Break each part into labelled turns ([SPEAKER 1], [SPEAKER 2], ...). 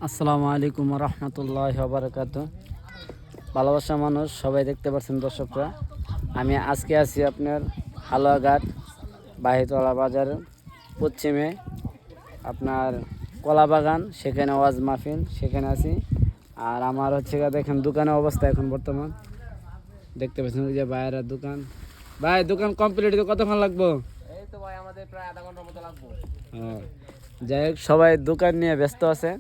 [SPEAKER 1] আসসালামু আলাইকুম রহমতুল্লাহ বারাকাতু। ভালোবাসা মানুষ সবাই দেখতে পাচ্ছেন দর্শকরা, আমি আজকে আছি আপনার হালুয়াঘাট বাহিতলা বাজারের পশ্চিমে আপনার কলা বাগান, সেখানে ওয়াজ মাহফিল, সেখানে আছি। আর আমার হচ্ছে দেখেন দোকানের অবস্থা এখন বর্তমান দেখতে পাচ্ছেন, ওই যে ভাইয়ের দোকান। ভাই দোকান কমপ্লিট হতে কতক্ষণ লাগবো?
[SPEAKER 2] এই তো ভাই আমাদের প্রায় আধা ঘন্টার মতো লাগবে।
[SPEAKER 1] যাই হোক, সবাই দোকান নিয়ে ব্যস্ত আছে।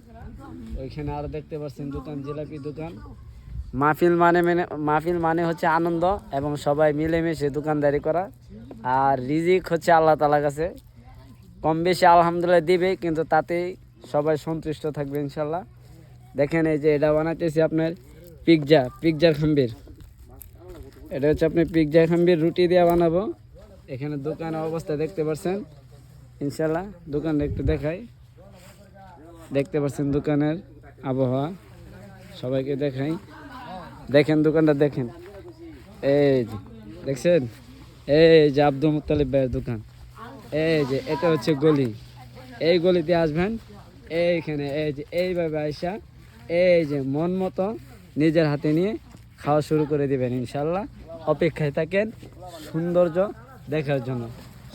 [SPEAKER 1] ওইখানে আরো দেখতে পাচ্ছেন দোকান, জিলাপি দোকান। মাহফিল মানে হচ্ছে আনন্দ এবং সবাই মিলেমিশে দোকানদারি করা। আর রিজিক হচ্ছে আল্লাহ তাআলার কাছে, কম বেশি আলহামদুলিল্লাহ দিবে, কিন্তু তাতেই সবাই সন্তুষ্ট থাকবে ইনশাল্লাহ। দেখেন এই যে এটা বানাইতেছি আপনার পিৎজা খাম্বির। এটা হচ্ছে আপনি পিৎজা খাম্বির রুটি দিয়ে বানাবো। এখানে দোকানের অবস্থা দেখতে পাচ্ছেন ইনশাল্লাহ। দোকানটা একটু দেখাই, দেখতে পাচ্ছেন দোকানের আবহাওয়া, সবাইকে দেখাই। দেখেন দোকানটা দেখেন, এই যে দেখছেন, এই যে আব্দুল মুত্তালিব ভাইয়ের দোকান। এই যে এটা হচ্ছে গলি, এই গলিতে আসবেন, এইখানে এই যে এইভাবে আইসা এই যে মন মতো নিজের হাতে নিয়ে খাওয়া শুরু করে দিবেন ইনশাল্লাহ। অপেক্ষায় থাকেন সৌন্দর্য দেখার জন্য।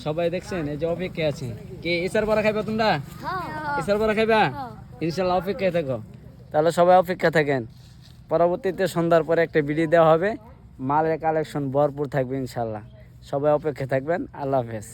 [SPEAKER 1] সবাই দেখছেন এই যে অপেক্ষায় আছে। কি ইসার পরা খাইবা তোমরা? ইসার পরা খাইবা? ইনশাল্লাহ অপেক্ষায় থাকো। তাহলে সবাই অপেক্ষা থাকেন, পরবর্তীতে সন্ধ্যার পরে একটা ভিডিও দেওয়া হবে। মালের কালেকশন ভরপুর থাকবে ইনশাল্লাহ। সবাই অপেক্ষায় থাকবেন। আল্লাহ হাফেজ।